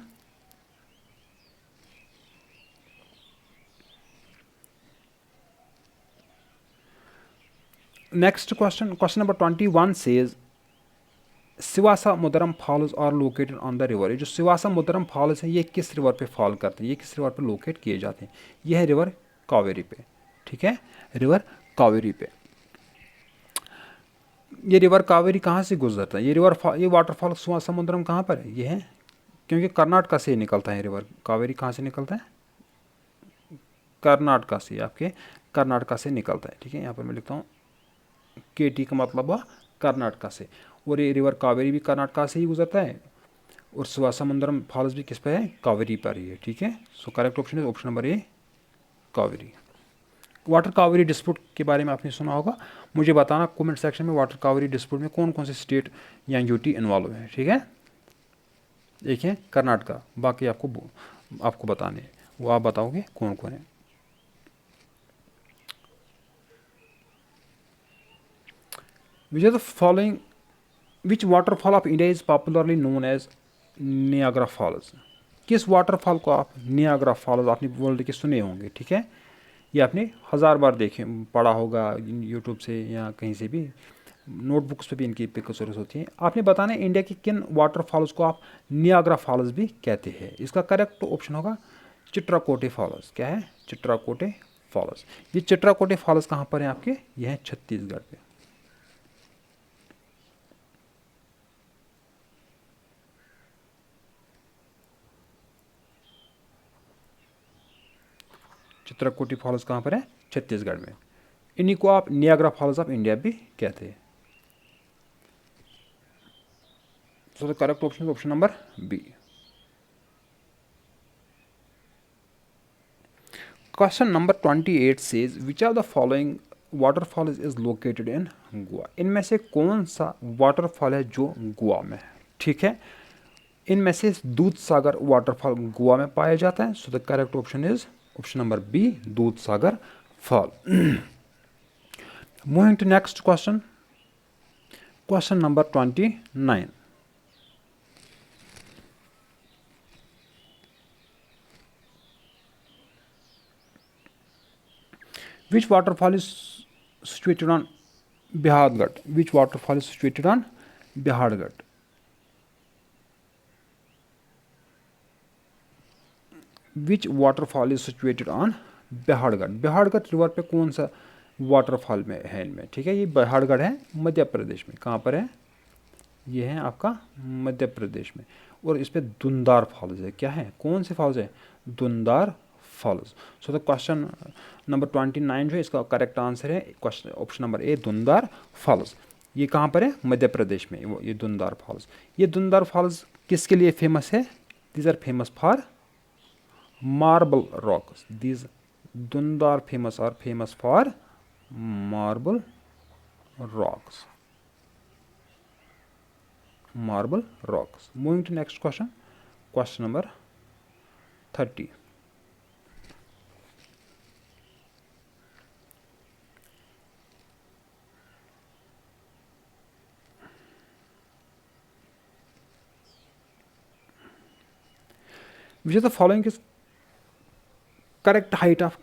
Next question, question number 21 says Sivasamudram falls are located on the river. ये जो सिवासा मुदरम फॉल्स है ये किस रिवर पे फॉल करते हैं, ये किस रिवर पे लोकेट किए जाते हैं? ये है रिवर कावेरी पे। ठीक है, रिवर कावेरी पे। ये रिवर कावेरी कहाँ से गुजरता है? ये वाटरफॉल सिवासा मुदरम कहाँ पर है? ये है, क्योंकि कर्नाटका से निकलता है रिवर कावेरी। कहाँ से निकलता है? कर्नाटका से, आपके कर्नाटका से निकलता है। ठीक है, यहाँ पर मैं लिखता हूँ केटी का मतलब हुआ कर्नाटका से, और ये रिवर कावेरी भी कर्नाटका से ही गुजरता है, और सुवासमुंदरम फॉल्स भी किस पे है? कावेरी पर ही है। ठीक है, सो करेक्ट ऑप्शन है ऑप्शन नंबर ए, कावेरी। वाटर कावेरी डिस्प्यूट के बारे में आपने सुना होगा, मुझे बताना कमेंट सेक्शन में वाटर कावेरी डिस्प्यूट में कौन कौन से स्टेट या यूटी इन्वॉल्व है। ठीक है, एक है कर्नाटका, बाकी आपको बताने, वो आप बताओगे कौन कौन है। Which are the following, which waterfall of India is popularly known as Niagara falls? किस वाटरफॉल को आप नियाग्रा फॉल्स आपने वर्ल्ड के सुने होंगे। ठीक है, ये आपने 1000 बार देखे पढ़ा होगा यूट्यूब से या कहीं से भी, नोटबुक्स पे भी इनकी पिक्चर्स होती हैं। आपने बताना है इंडिया के किन वाटरफॉल्स को आप नियाग्रा फॉल्स भी कहते हैं। इसका करेक्ट ऑप्शन होगा चिट्राकोटे फॉल्स। क्या है? चिट्राकोटे फॉल्स। ये चिट्राकोटे फॉल्स कहाँ पर है आपके? ये है छत्तीसगढ़ पे। चित्रकूटी फॉल्स कहाँ पर है? छत्तीसगढ़ में। इन्हीं को आप नियाग्रा फॉल्स ऑफ इंडिया भी कहते हैं। So the correct option option number B. Question number 28 says which are the following waterfall is located in Goa? इनमें से कौन सा वाटरफॉल है जो गोवा में है? ठीक है, इनमें से दूध सागर वाटरफॉल गोवा में पाया जाता है। So the correct option is option number B, Dudhsagar fall. Moving to next question, question number 29। Which waterfall is situated on Bihargarh? Which waterfall is situated on Bihargarh? Which waterfall is situated on Bihargarh? Bihargarh river पे कौन सा waterfall में है इनमें? ठीक है, ये बिहाड़गढ़ है मध्य प्रदेश में। कहाँ पर है? ये है आपका मध्य प्रदेश में, और इस पे धुंधार फॉल्स है। क्या है? कौन से फॉल्स है? Dhuandhar falls. So the question number 29 जो है इसका करेक्ट आंसर है question option number A, Dhuandhar falls. ये कहाँ पर है? मध्य प्रदेश में। ये धुंधार फॉल्स, ये धुंधार फॉल्स किसके लिए फेमस है? These are famous for marble rocks. These Dhuandhar famous are famous for marble rocks. Marble rocks. Moving to next question, question number 30. Which of the following is correct height of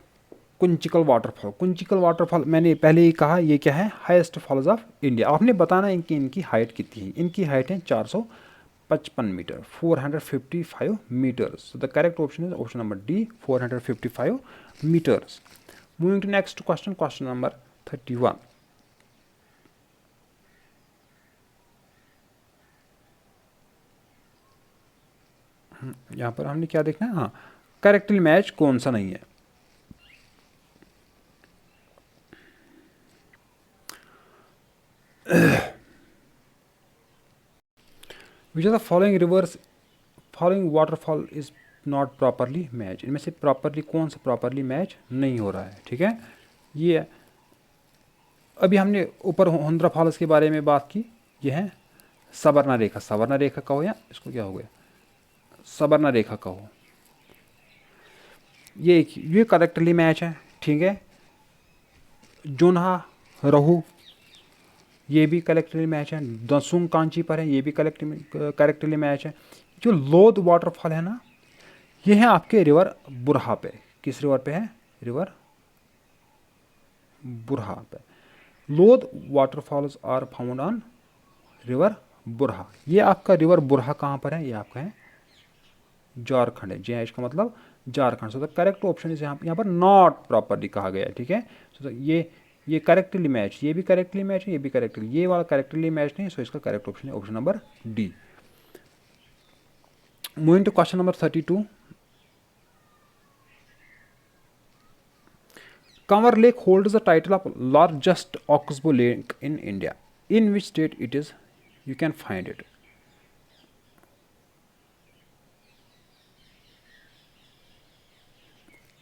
Kunchikal waterfall? Kunchikal waterfall मैंने पहले ही कहा, ये क्या है? Highest falls of India. आपने बताना इनकी हाइट कितनी है। इनकी हाइट है 455 metre, 455 metres. The correct option is option number D, 455 metres. Moving to next question, question number 31। यहाँ पर हमने क्या देखना है? हाँ, करेक्टली मैच कौन सा नहीं है। Which of the following rivers, following waterfall is not properly match, इनमें से प्रॉपरली कौन सा प्रॉपरली मैच नहीं हो रहा है, ठीक है। ये अभी हमने ऊपर हुंद्रा फॉल्स के बारे में बात की, ये है सवर्णा रेखा, सवर्णा रेखा कहो या इसको क्या हो गया, सवर्णा रेखा कहो, ये करेक्टली मैच है, ठीक है। जोन्हा रहू ये भी करेक्टली मैच है, दसुंग कांची पर है ये भी करेक्टली मैच है। जो लोध वाटरफॉल है ना, ये है आपके रिवर बुरहा पे, किस रिवर पे है, रिवर बुरहा पे। Lodh waterfalls are found on river Burha, ये आपका रिवर बुरहा कहाँ पर है, ये आपका है झारखंड है, जे का मतलब झारखंड। सो द करेक्ट ऑप्शन इज यहाँ पर नॉट प्रॉपरली कहा गया है, ठीक है। सो ये करेक्टली मैच, ये भी करेक्टली मैच है, ये भी करेक्टली, ये वाला करेक्टली मैच नहीं, सो इसका करेक्ट ऑप्शन है option number D. Moving to question number 32, Kanwar lake holds the title of largest oxbow lake in India, in which state it is, you can find it.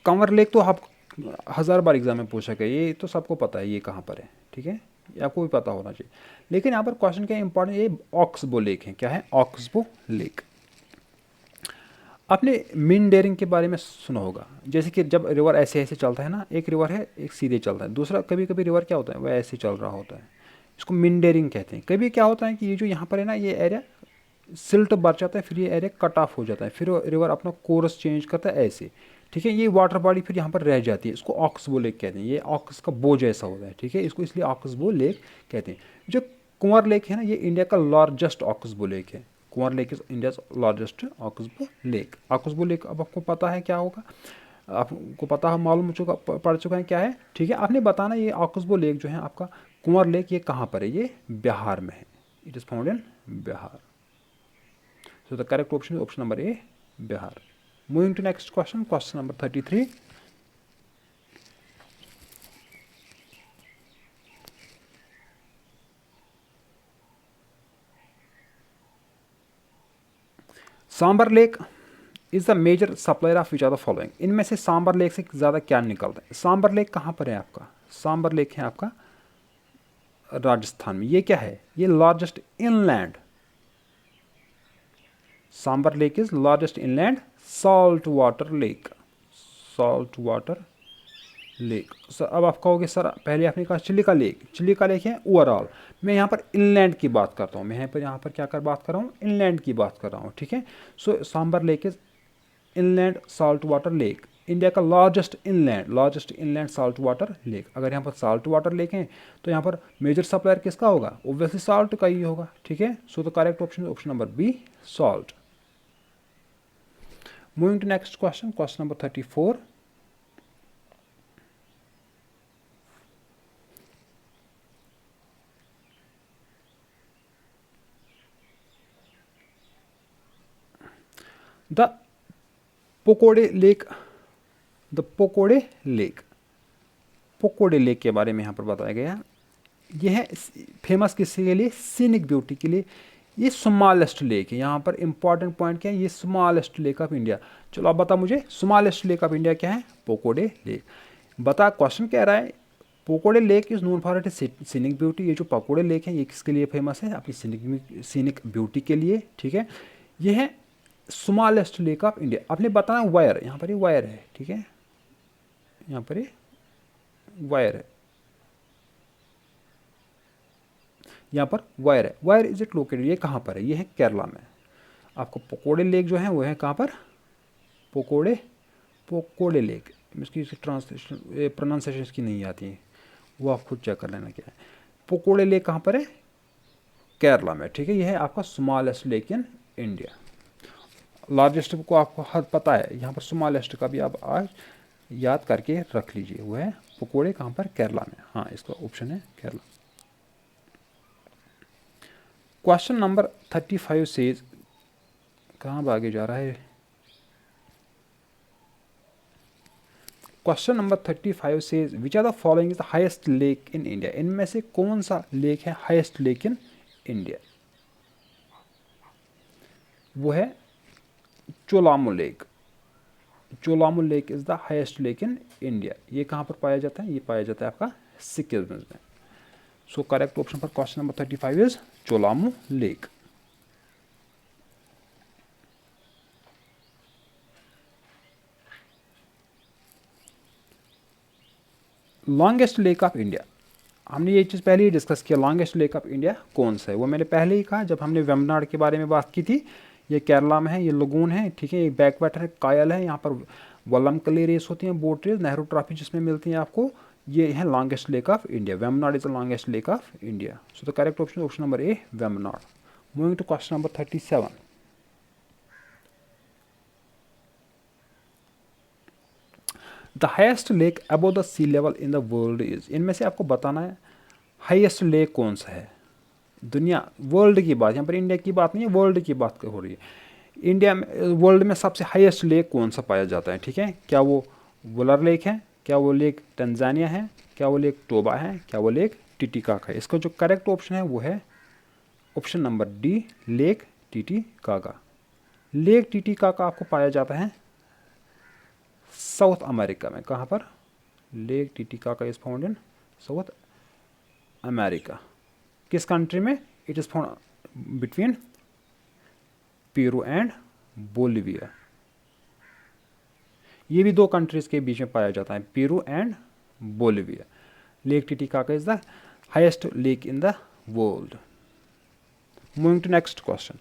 Kanwar lake तो आप 1000 बार exam में पूछा गया, ये तो सबको पता है ये कहाँ पर है, ठीक है, ये आपको भी पता होना चाहिए। लेकिन यहाँ पर क्वेश्चन क्या इंपॉर्टेंट, ये ऑक्सबो लेक है, क्या है, ऑक्सबो लेक। आपने मिन डेयरिंग के बारे में सुना होगा, जैसे कि जब रिवर ऐसे ऐसे चलता है ना, एक रिवर है एक सीधे चलता है, दूसरा कभी कभी रिवर क्या होता है वह ऐसे चल रहा होता है, इसको मिन डेयरिंग कहते हैं। कभी क्या होता है कि ये जो यहाँ पर है ना, ये एरिया सिल्ट बढ़ जाता है, फिर ये एरिया कट ऑफ हो जाता है, फिर रिवर अपना कोर्स चेंज करता है ऐसे, ठीक है। ये वाटर बॉडी फिर यहाँ पर रह जाती है, इसको ऑक्सबो लेक कहते हैं, ये ऑक्स का बो जैसा होता है, ठीक है, इसको इसलिए ऑक्सबो लेक कहते हैं। जो कुंवर लेक है ना, ये इंडिया का लार्जेस्ट ऑक्सबो लेक है, Kanwar lake is India largest oxbow lake. Oxbow lake अब आपको पता है क्या होगा, आपको पता है, मालूम चुका, पड़ चुका है क्या है, ठीक है। आपने बताना ये ऑक्सबो लेक जो है आपका कुंवर लेक, ये कहाँ पर है, ये बिहार में है, it is found in Bihar. So the correct option is option number A, Bihar. Moving to next question, question number 33. Sambhar lake is the major supplier of which are the following, इनमें से सांबर लेक से ज़्यादा क्या निकलता है। सांबर लेक कहाँ पर है आपका, सांबर लेक है आपका राजस्थान में। ये क्या है, ये largest inland, Sambhar lake is largest inland salt water lake, salt water lake. Sir अब आप कहोगे सर पहले आपने कहा चिलिका लेक, चिलिका लेक है ओवरऑल, मैं यहाँ पर इनलैंड की बात करता हूँ, मैं यहाँ पर क्या कर बात कर रहा हूँ, इनलैंड की बात कर रहा हूँ, ठीक है। So Sambhar lake is inland salt water lake, India का largest inland salt water lake. अगर यहाँ पर सॉल्ट वाटर लेक है तो यहाँ पर मेजर सप्लायर किसका होगा, ऑब्वियसली सॉल्ट का ही होगा, ठीक है। So the correct option option number B, salt. Moving to next question, question number 34। The Pookode lake, the Pookode lake, Pookode lake के बारे में यहाँ पर बताया गया। यह है फेमस किसके लिए, सीनिक ब्यूटी के लिए। ये स्मॉलेस्ट लेक है, यहाँ पर इंपॉर्टेंट पॉइंट क्या है, ये स्मॉलेस्ट लेक ऑफ इंडिया। चलो आप बता मुझे स्मॉलेस्ट लेक ऑफ इंडिया क्या है, पोकोडे लेक। बता क्वेश्चन कह रहा है Pookode lake is known for it scenic beauty. ये जो पोकोडे लेक है ये किसके लिए फेमस है, अपनी सीनिक ब्यूटी के लिए, ठीक है। ये है स्मॉलेस्ट लेक ऑफ इंडिया। आपने बताना वायर, यहाँ पर ये वायर है, ठीक है, यहाँ पर ये वायर है, यहाँ पर वायर है। वायर इज इट लोकेटेड, ये कहाँ पर है, ये है केरला में। आपको पोकोडे लेक जो है वो है कहाँ पर, पोकोडे लेक, इसकी ट्रांसलेशन प्रोनाउंसिएशन इसकी नहीं आती है, वो आप खुद चेक कर लेना क्या है। पोकोडे लेक कहाँ पर है, केरला में, ठीक है। ये है आपका smallest lake in India. Largest को आपको हर पता है, यहाँ पर स्मॉलेस्ट का भी आप आज याद करके रख लीजिए, वो है पोकोडे कहाँ पर, केरला में। हाँ इसका ऑप्शन है केरला। क्वेश्चन नंबर 35 सेज, कहाँ आगे जा रहा है, question number 35 says which are the following is the highest lake in India, इनमें से कौन सा लेक है हाईएस्ट लेक इन इंडिया। वो है Cholamu lake, Cholamu lake is the highest lake in India. ये कहाँ पर पाया जाता है? ये पाया जाता है आपका सिक्किम में। So correct option for question number 35 is Cholamu lake. Longest lake of India, हमने ये चीज़ पहले ही डिस्कस किया, लॉन्गेस्ट लेक ऑफ इंडिया कौन सा है? वो मैंने पहले ही कहा जब हमने वेम्बनाड के बारे में बात की थी। ये केरला में है, ये लगून है, ठीक है, ये बैकवाटर है, कायल है, यहाँ पर वल्लमकली रेस होती है, बोट रेस, नेहरू ट्रॉफी जिसमें मिलती है आपको। ये है longest lake of India, Vembanad is the longest lake of India. So the correct option option number A, Vembanad. Moving to question number 37, the highest lake above the sea level in the world is. इनमें से आपको बताना है highest lake कौन सा है दुनिया, world की बात, यहाँ पर इंडिया की बात नहीं है, वर्ल्ड की बात हो रही है। इंडिया में, वर्ल्ड में सबसे हाईएस्ट लेक कौन सा पाया जाता है? ठीक है, क्या वो वुलर लेक है, क्या वो लेक तंजानिया है, क्या वो लेक टोबा है, क्या वो लेक टिटिकाका है? इसका जो करेक्ट ऑप्शन है वो है option number D, lake Titicaca. Lake Titicaca आपको पाया जाता है साउथ अमेरिका में। कहाँ पर? Lake Titicaca is found in south America. किस कंट्री में? It is found between Peru and Bolivia. ये भी दो कंट्रीज के बीच में पाया जाता है, Peru and Bolivia. Lake Titicaca is the highest lake in the world. Moving to next question,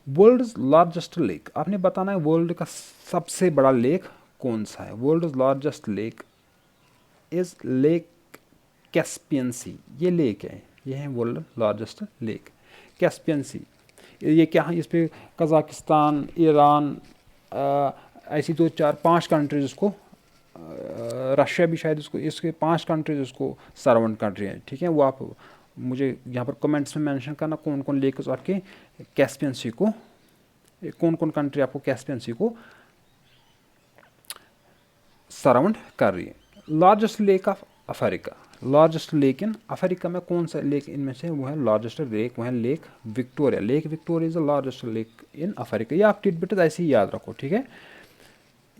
world largest lake, आपने बताना है वर्ल्ड का सबसे बड़ा लेक कौन सा है? World largest lake is lake Caspian sea. ये लेक है, ये है world largest lake Caspian sea. ये क्या है? इस पर कज़ाकिस्तान, ईरान, ऐसी 2 4 5 कंट्रीज उसको, रशिया भी शायद उसको, इसके 5 कंट्रीज उसको सराउंड कंट्री हैं, ठीक है। वो आप मुझे यहाँ पर कमेंट्स में मेंशन करना कौन कौन लेक आपके कैस्पियन सी को, कौन कौन कंट्री आपको कैस्पियन सी को सराउंड कर रही है। Largest lake of Africa, largest lake in Africa में कौन सा लेक इनमें से? वो है लार्जेस्ट लेक, वो है lake Victoria. Lake Victoria is the largest lake in Africa. ये आप टिटबिट ऐसे ही याद रखो, ठीक है,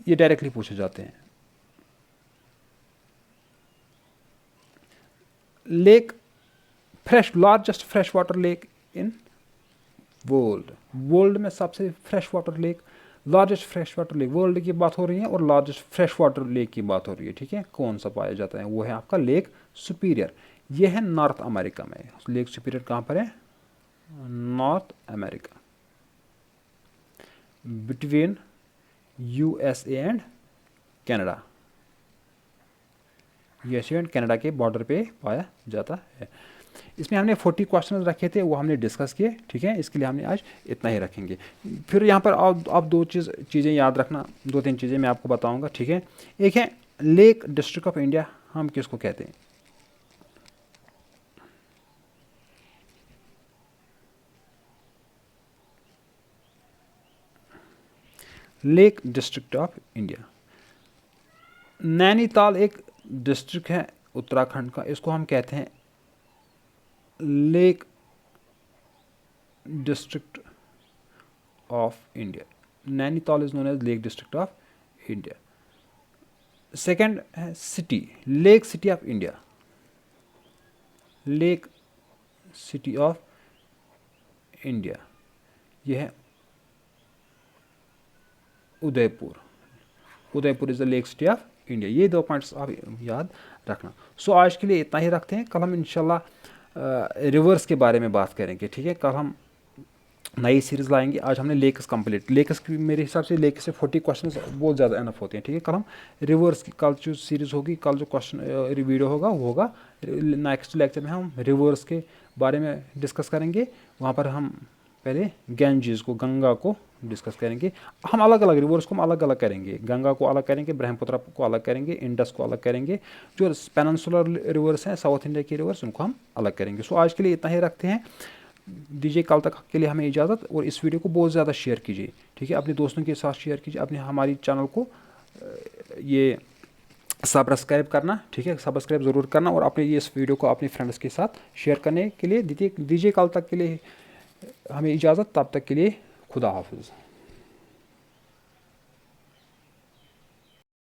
ये डायरेक्टली पूछे जाते हैं। Lake fresh, largest fresh water lake in world, world में सबसे fresh water lake, largest fresh water lake, world की बात हो रही है और लार्जेस्ट फ्रेश वाटर लेक की बात हो रही है, ठीक है। कौन सा पाया जाता है? वो है आपका लेक सुपीरियर। ये है नॉर्थ अमेरिका में। लेक सुपीरियर कहाँ पर है? North America, between USA and Canada, USA and Canada के बॉर्डर पे पाया जाता है। इसमें हमने 40 क्वेश्चन रखे थे, वो हमने डिस्कस किए, ठीक है। इसके लिए हमने आज इतना ही रखेंगे। फिर यहाँ पर आप दो चीज़ें याद रखना, 2-3 चीज़ें मैं आपको बताऊंगा, ठीक है। एक है लेक डिस्ट्रिक्ट ऑफ इंडिया, हम किसको कहते हैं? Lake district of India. Nainital एक डिस्ट्रिक्ट है उत्तराखंड का, इसको हम कहते हैं lake district of India. Nainital is known as lake district of India. Second है city, lake city of India, lake city of India, यह है Udaipur. Udaipur is the lake city of India. ये 2 पॉइंट्स आप याद रखना। सो आज के लिए इतना ही रखते हैं। कल हम इंशाल्लाह रिवर्स के बारे में बात करेंगे, ठीक है। कल हम नई सीरीज़ लाएंगे। आज हमने लेक्स कंप्लीट, लेक्स की मेरे हिसाब से लेक्स से 40 क्वेश्चन बहुत ज़्यादा एनफ होते हैं, ठीक है। कल हम रिवर्स की, कल जो सीरीज़ होगी, कल जो क्वेश्चन वीडियो होगा वो होगा नेक्स्ट लेक्चर में हम रिवर्स के बारे में डिस्कस करेंगे। वहाँ पर हम पहले गैंजेस को, गंगा को डिस्कस करेंगे। हम अलग अलग रिवर्स को हम अलग अलग करेंगे, गंगा को अलग करेंगे, ब्रह्मपुत्र को अलग करेंगे, इंडस को अलग करेंगे। जो पेनिनसुलर रिवर्स हैं, साउथ इंडिया के रिवर्स, उनको हम अलग करेंगे। सो आज के लिए इतना ही रखते हैं। दीजिए कल तक के लिए हमें इजाज़त, और इस वीडियो को बहुत ज़्यादा शेयर कीजिए, ठीक है। अपने दोस्तों के साथ शेयर कीजिए, अपने हमारी चैनल को ये सब्सक्राइब करना, ठीक है, सब्सक्राइब ज़रूर करना और अपने ये इस वीडियो को अपने फ्रेंड्स के साथ शेयर करने के लिए दीजिए कल तक के लिए हमें इजाज़त, तब तक के लिए खुदा हाफिज़।